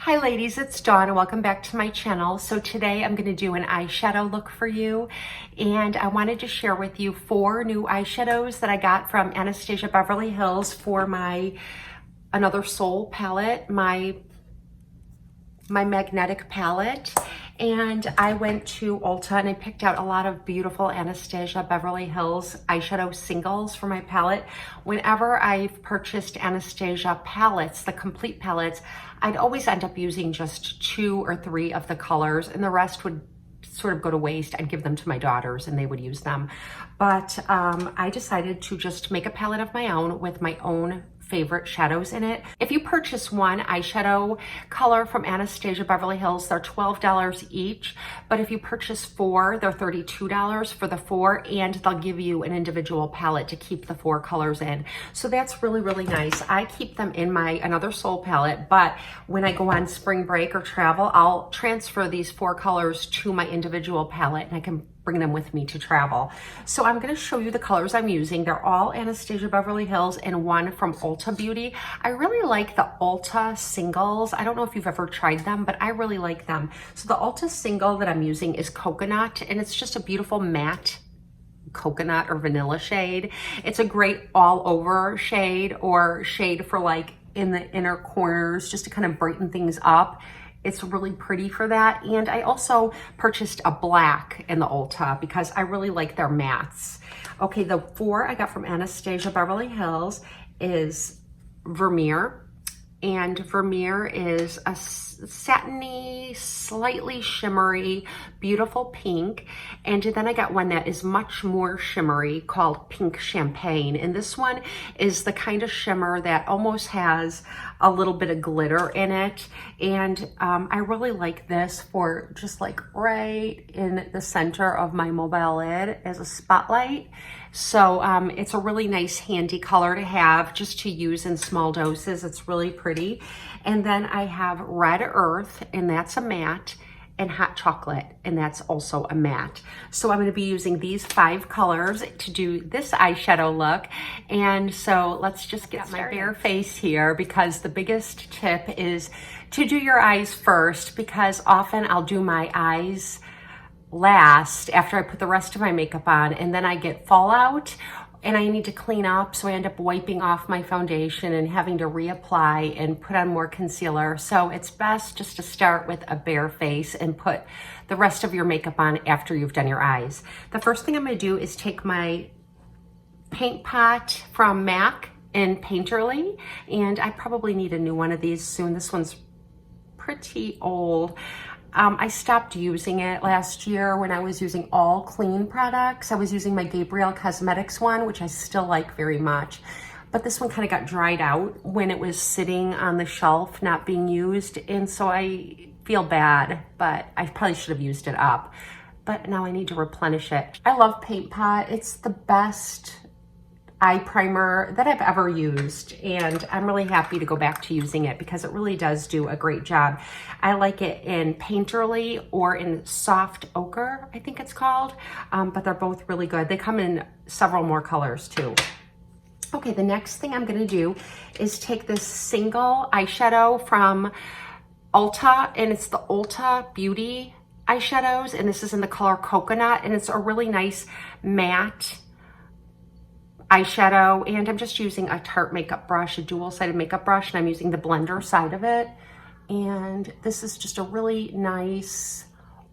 Hi ladies, it's Dawn and welcome back to my channel. So today I'm going to do an eyeshadow look for you, and I wanted to share with you 4 new eyeshadows that I got from Anastasia Beverly Hills for my Another Soul palette, my magnetic palette. And I went to Ulta and I picked out a lot of beautiful Anastasia Beverly Hills eyeshadow singles for my palette. Whenever I've purchased Anastasia palettes, the complete palettes, I'd always end up using just 2 or 3 of the colors, and the rest would sort of go to waste. I'd give them to my daughters and they would use them. But I decided to just make a palette of my own with my own favorite shadows in it. If you purchase one eyeshadow color from Anastasia Beverly Hills, they're $12 each. But if you purchase 4, they're $32 for the 4, and they'll give you an individual palette to keep the 4 colors in. So that's really, really nice. I keep them in my Another Soul palette, but when I go on spring break or travel, I'll transfer these 4 colors to my individual palette and I can bring them with me to travel. So I'm going to show you the colors I'm using. They're all Anastasia Beverly Hills and one from Ulta Beauty. I really like the Ulta Singles. I don't know if you've ever tried them, but I really like them. So the Ulta Single that I'm using is Coconut, and it's just a beautiful matte coconut or vanilla shade. It's a great all over shade, or shade for like in the inner corners, just to kind of brighten things up. It's really pretty for that. And I also purchased a black in the Ulta because I really like their mattes. Okay, the 4 I got from Anastasia Beverly Hills is Vermeer. And Vermeer is a satiny, slightly shimmery, beautiful pink. And then I got one that is much more shimmery called Pink Champagne. And this one is the kind of shimmer that almost has a little bit of glitter in it. And I really like this for just like right in the center of my mobile lid as a spotlight. So it's a really nice handy color to have just to use in small doses. It's really pretty. And then I have Red Earth, and that's a matte, and Hot Chocolate, and that's also a matte. So I'm going to be using these 5 colors to do this eyeshadow look. And so let's just get my bare face here, because the biggest tip is to do your eyes first, because often I'll do my eyes last after I put the rest of my makeup on, and then I get fallout and I need to clean up, so I end up wiping off my foundation and having to reapply and put on more concealer. So it's best just to start with a bare face and put the rest of your makeup on after you've done your eyes. The first thing I'm going to do is take my paint pot from MAC in Painterly, and I probably need a new one of these soon. This one's pretty old. I stopped using it last year when I was using all clean products. I was using my Gabrielle Cosmetics one, which I still like very much. But this one kind of got dried out when it was sitting on the shelf, not being used. And so I feel bad, but I probably should have used it up. But now I need to replenish it. I love Paint Pot. It's the best eye primer that I've ever used, and I'm really happy to go back to using it because it really does do a great job. I like it in Painterly or in Soft Ochre, I think it's called, but they're both really good. They come in several more colors too. Okay, the next thing I'm gonna do is take this single eyeshadow from Ulta, and it's the Ulta Beauty eyeshadows, and this is in the color Coconut, and it's a really nice matte eyeshadow. And I'm just using a Tarte makeup brush, a dual-sided makeup brush, and I'm using the blender side of it. And this is just a really nice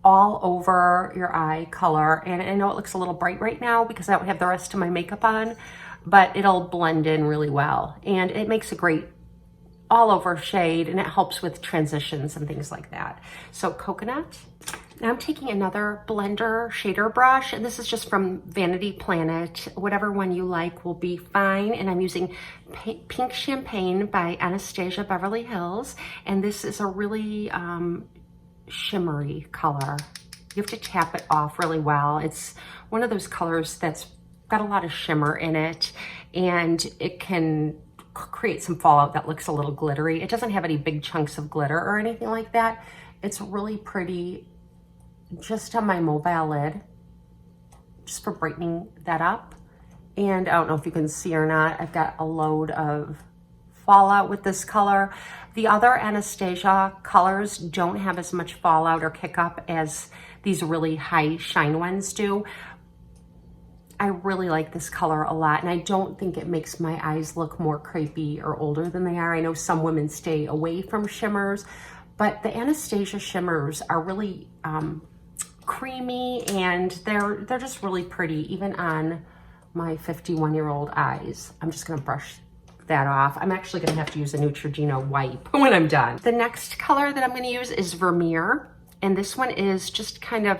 all over your eye color. And I know it looks a little bright right now because I don't have the rest of my makeup on, but it'll blend in really well. And it makes a great all over shade, and it helps with transitions and things like that. So Coconut. Now I'm taking another blender shader brush, and this is just from Vanity Planet. Whatever one you like will be fine. And I'm using Pink Champagne by Anastasia Beverly Hills. And this is a really shimmery color. You have to tap it off really well. It's one of those colors that's got a lot of shimmer in it, and it can create some fallout that looks a little glittery. It doesn't have any big chunks of glitter or anything like that. It's really pretty just on my mobile lid, just for brightening that up. And I don't know if you can see or not, I've got a load of fallout with this color. The other Anastasia colors don't have as much fallout or kick up as these really high shine ones do. I really like this color a lot, and I don't think it makes my eyes look more crepey or older than they are. I know some women stay away from shimmers, but the Anastasia shimmers are really creamy, and they're just really pretty, even on my 51-year-old eyes. I'm just gonna brush that off. I'm actually gonna have to use a Neutrogena wipe when I'm done. The next color that I'm gonna use is Vermeer. And this one is just kind of,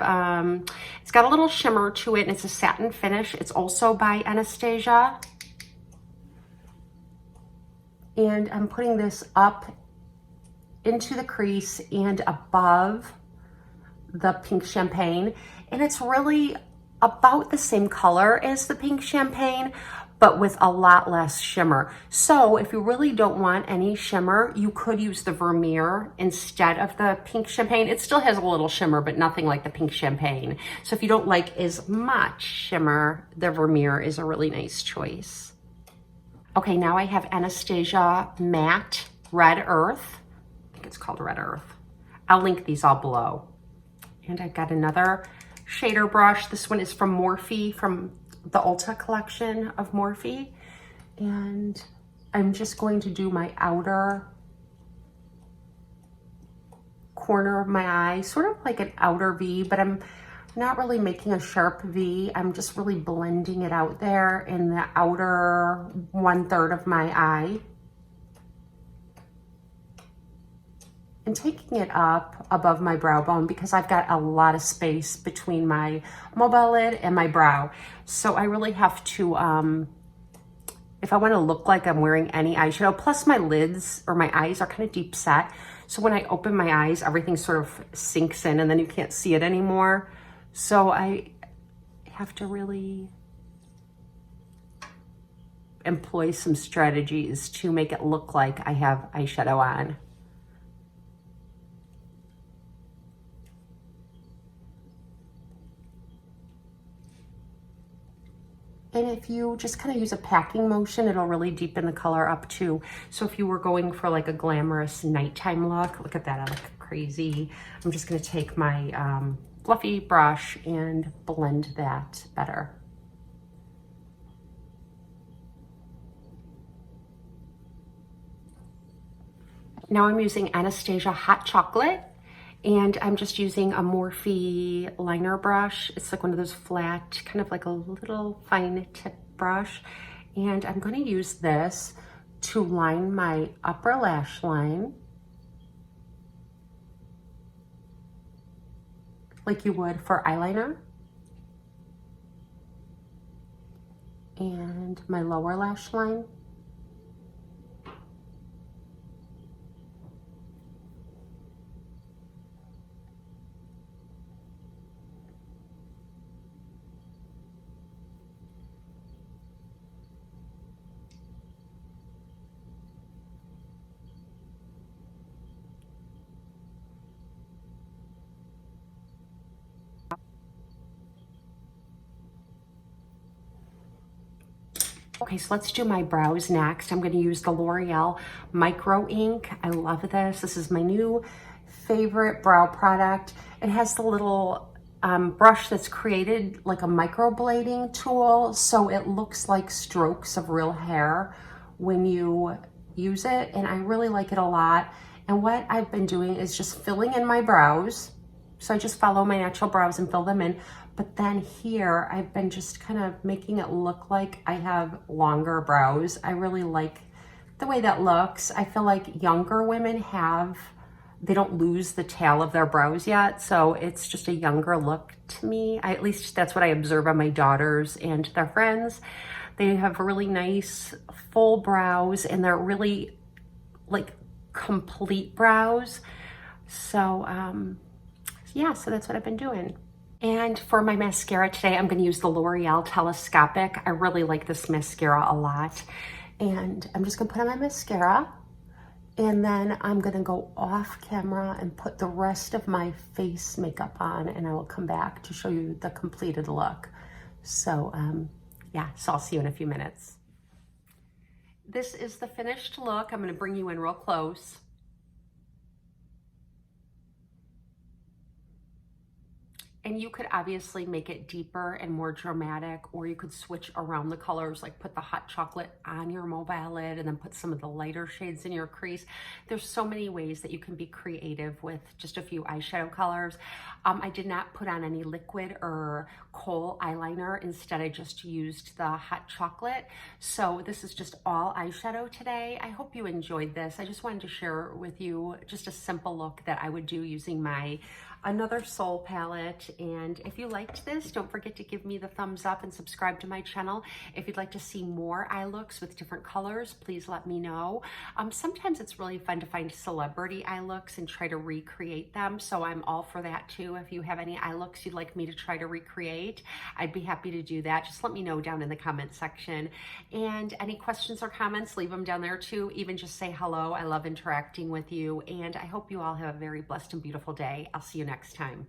it's got a little shimmer to it, and it's a satin finish. It's also by Anastasia. And I'm putting this up into the crease and above the pink champagne. And it's really about the same color as the pink champagne, but with a lot less shimmer. So if you really don't want any shimmer, you could use the Vermeer instead of the pink champagne. It still has a little shimmer, but nothing like the pink champagne. So if you don't like as much shimmer, the Vermeer is a really nice choice. Okay, now I have Anastasia Matte Red Earth. I think it's called Red Earth. I'll link these all below. And I've got another shader brush. This one is from Morphe, from the Ulta collection of Morphe, and I'm just going to do my outer corner of my eye, sort of like an outer V, but I'm not really making a sharp V. I'm just really blending it out there in the outer 1/3 of my eye, and taking it up above my brow bone because I've got a lot of space between my mobile lid and my brow. So I really have to, if I want to look like I'm wearing any eyeshadow, plus my lids or my eyes are kind of deep set. So when I open my eyes, everything sort of sinks in and then you can't see it anymore. So I have to really employ some strategies to make it look like I have eyeshadow on. And if you just kind of use a packing motion, it'll really deepen the color up too. So if you were going for like a glamorous nighttime look at that, I look crazy. I'm just gonna take my fluffy brush and blend that better. Now I'm using Anastasia Hot Chocolate, and I'm just using a Morphe liner brush. It's like one of those flat, kind of like a little fine tip brush. And I'm gonna use this to line my upper lash line, like you would for eyeliner. And my lower lash line. Okay, so let's do my brows next. I'm gonna use the L'Oreal Micro Ink. I love this. This is my new favorite brow product. It has the little brush that's created like a microblading tool, so it looks like strokes of real hair when you use it, and I really like it a lot. And what I've been doing is just filling in my brows. So I just follow my natural brows and fill them in. But then here, I've been just kind of making it look like I have longer brows. I really like the way that looks. I feel like younger women they don't lose the tail of their brows yet. So it's just a younger look to me. At least that's what I observe on my daughters and their friends. They have really nice full brows, and they're really like complete brows. So yeah, so that's what I've been doing. And for my mascara today, I'm going to use the L'Oreal Telescopic. I really like this mascara a lot. And I'm just going to put on my mascara. And then I'm going to go off camera and put the rest of my face makeup on. And I will come back to show you the completed look. So yeah, so I'll see you in a few minutes. This is the finished look. I'm going to bring you in real close. And you could obviously make it deeper and more dramatic, or you could switch around the colors, like put the hot chocolate on your mobile lid and then put some of the lighter shades in your crease. There's so many ways that you can be creative with just a few eyeshadow colors. I did not put on any liquid or kohl eyeliner. Instead, I just used the hot chocolate. So this is just all eyeshadow today. I hope you enjoyed this. I just wanted to share with you just a simple look that I would do using my Another Soul palette. And if you liked this, don't forget to give me the thumbs up and subscribe to my channel. If you'd like to see more eye looks with different colors, please let me know. Sometimes it's really fun to find celebrity eye looks and try to recreate them, so I'm all for that too. If you have any eye looks you'd like me to try to recreate, I'd be happy to do that. Just let me know down in the comment section. And any questions or comments, leave them down there too. Even just say hello. I love interacting with you, and I hope you all have a very blessed and beautiful day. I'll see you next time.